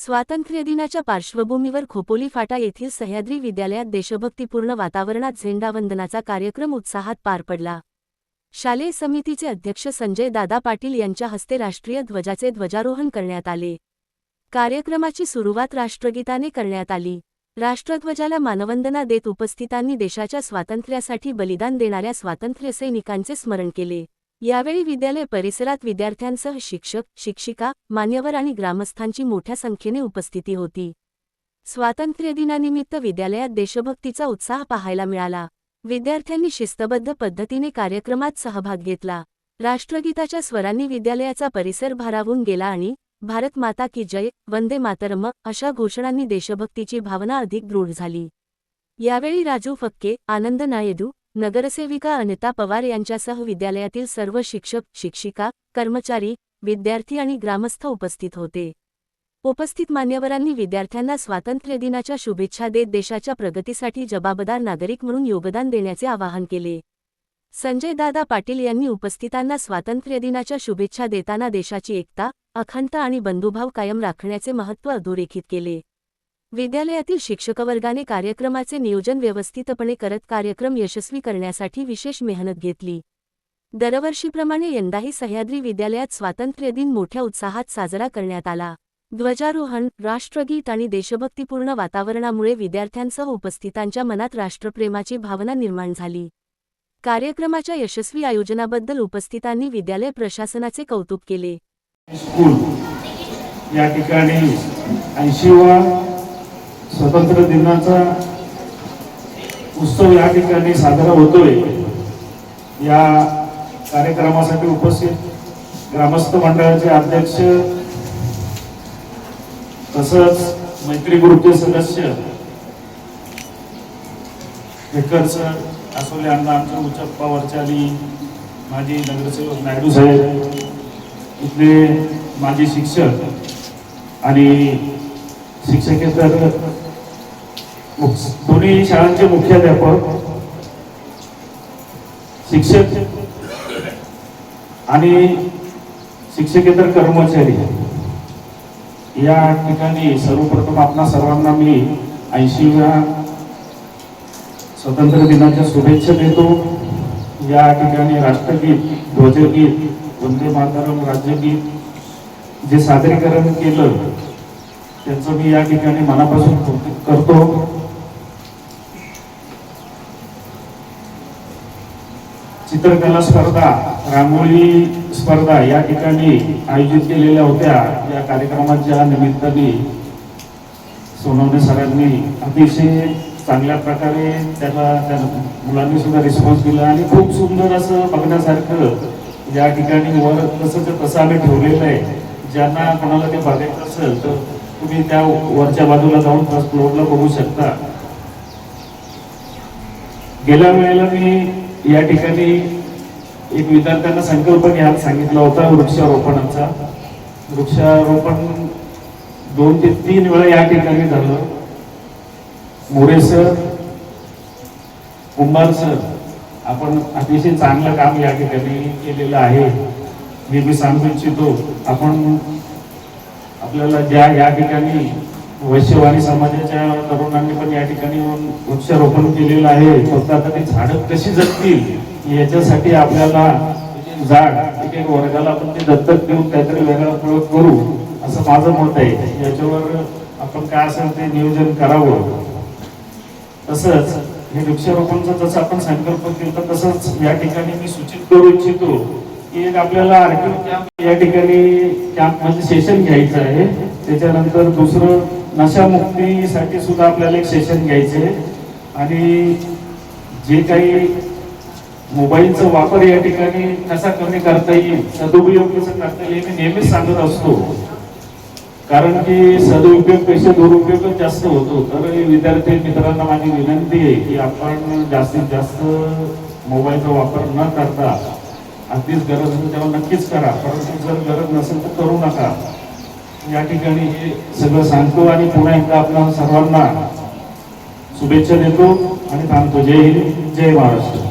स्वातंत्र्यदिनाच्या पार्श्वभूमीवर खोपोली फाटा येथील सह्याद्री विद्यालयात देशभक्तीपूर्ण वातावरणात झेंडावंदनाचा कार्यक्रम उत्साहात पार पडला। शालेय समितीचे अध्यक्ष संजय दादा पाटील यांच्या हस्ते राष्ट्रीय ध्वजाचे ध्वजारोहण करण्यात आले। कार्यक्रमाची सुरुवात राष्ट्रगीताने करण्यात आली। राष्ट्रध्वजाला मानवंदना देत उपस्थितांनी देशाच्या स्वातंत्र्यासाठी बलिदान देणाऱ्या स्वातंत्र्यसैनिकांचे स्मरण केले। यावेळी विद्यालय परिसरात विद्यार्थ्यांसह शिक्षक, शिक्षिका, मान्यवर आणि ग्रामस्थांची मोठ्या संख्येने उपस्थिती होती। स्वातंत्र्यदिनानिमित्त विद्यालयात देशभक्तीचा उत्साह पाहायला मिळाला। विद्यार्थ्यांनी शिस्तबद्ध पद्धतीने कार्यक्रमात सहभाग घेतला। राष्ट्रगीताच्या स्वरांनी विद्यालयाचा परिसर भारावून गेला आणि भारत माता की जय, वंदे मातरम अशा घोषणांनी देशभक्तीची भावना अधिक दृढ झाली। यावेळी राजू फक्के, आनंद नायडू, नगरसेविका अनिता पवार यांच्यासह विद्यालयातील सर्व शिक्षक, शिक्षिका, कर्मचारी, विद्यार्थी आणि ग्रामस्थ उपस्थित होते। उपस्थित मान्यवरांनी विद्यार्थ्यांना स्वातंत्र्यदिनाच्या शुभेच्छा देत देशाच्या प्रगतीसाठी जबाबदार नागरिक म्हणून योगदान देण्याचे आवाहन केले। संजय दादा पाटील यांनी उपस्थितांना स्वातंत्र्यदिनाच्या शुभेच्छा देताना देशाची एकता, अखंडता आणि बंधुभाव कायम राखण्याचे महत्त्व अधोरेखित केले। विद्यालयातील शिक्षकवर्गाने कार्यक्रमाचे नियोजन व्यवस्थितपणे करत कार्यक्रम यशस्वी करण्यासाठी विशेष मेहनत घेतली। दरवर्षीप्रमाणे यंदाही सह्याद्री विद्यालयात स्वातंत्र्यदिन मोठ्या उत्साहात साजरा करण्यात आला। ध्वजारोहण, राष्ट्रगीत आणि देशभक्तीपूर्ण वातावरणामुळे विद्यार्थ्यांसह उपस्थितांच्या मनात राष्ट्रप्रेमाची भावना निर्माण झाली। कार्यक्रमाच्या यशस्वी आयोजनाबद्दल उपस्थितांनी विद्यालय प्रशासनाचे कौतुक केले। स्कूल या ठिकाणी 80वा स्वातंत्र्य दिनाचा उत्सव या ठिकाणी साजरा होतोय। या कार्यक्रमासाठी उपस्थित ग्रामस्थ मंडळाचे अध्यक्ष तसंच मैत्री ग्रुपचे सदस्य भेकर सर, आसोले अण्णा, आमचे उच्चप्पा वरचाली, माजी नगरसेवक नायडू साहेब, इथले माजी शिक्षक आणि शिक्षकेतर दोन्ही शाळांचे मुख्याध्यापक, शिक्षक आणि शिक्षकेतर कर्मचारी या ठिकाणी सर्वप्रथम आपणा सर्वांना मी 80व्या स्वातंत्र्य दिनाच्या शुभेच्छा देतो। या ठिकाणी राष्ट्रगीत, ध्वजगीत, वंदे मातरम, राज्यगीत जे सादरीकरण केलं त्यांचं मी या ठिकाणी मनापासून कौतुक करतो। चित्रकला स्पर्धा, रांगोळी स्पर्धा या ठिकाणी आयोजित केलेल्या होत्या। या कार्यक्रमाच्या निमित्ताने सोनवणे सरांनी अतिशय चांगल्या प्रकारे त्या मुलांनी सुद्धा रिस्पॉन्स दिला आणि खूप सुंदर असं बघण्यासारखं या ठिकाणी वर तसं आम्ही ठेवलेलं आहे। ज्यांना कोणाला ते बघायचं असेल तर तुम्ही त्या वरच्या बाजूला जाऊन फर्स्ट फ्लोअरला बघू शकता। गेल्या वेळेला मी या ठिकाणी एक विद्यार्थ्यांना संकल्प घ्यायला सांगितला होता वृक्षारोपणाचा। वृक्षारोपण 2 ते 3 वेळा या ठिकाणी झालं। मोरे सर, कुंभार सर, आपण अतिशय चांगलं काम या ठिकाणी केलेलं आहे। मी सांगू इच्छितो, आपण आपल्याला ज्या या ठिकाणी वैश्यवाणी समाजाच्या तरुणांनी पण या ठिकाणी वृक्षारोपण केलेलं आहे। फक्त आता ते झाडं कशी जगतील याच्यासाठी आपल्याला झाड एक वर्गाला आपण ते दत्तक देऊन काहीतरी वेगळा प्रयोग करू असं माझं मत आहे। याच्यावर आपण काय असेल ते नियोजन करावं। तसंच हे वृक्षारोपणचा जसं आपण संकल्प केला तसंच या ठिकाणी मी सूचित करू इच्छितो की एक आपल्याला आरटीओ कॅम्प या ठिकाणी कॅम्प म्हणजे सेशन घ्यायचं आहे। त्याच्यानंतर दुसरं नशामुक्तीसाठी सुद्धा आपल्याला एक सेशन घ्यायचं आहे आणि जे काही मोबाईलचा वापर या ठिकाणी कसा कमी करता येईल, सदुपयोग कसा करता येईल मी नेहमीच सांगत असतो। कारण की सदुपयोगपेक्षा दुरुपयोग जास्त होतो। तर विद्यार्थी मित्रांना माझी विनंती आहे की आपण जास्तीत जास्त मोबाईलचा वापर न करता अगदीच गरज असेल तेव्हा नक्कीच करा, परंतु जर गरज नसेल तर करू नका। या ठिकाणी हे सगळं सांगतो आणि पुन्हा एकदा आपल्या सर्वांना शुभेच्छा देतो आणि थांबतो। जय हिंद, जय महाराष्ट्र।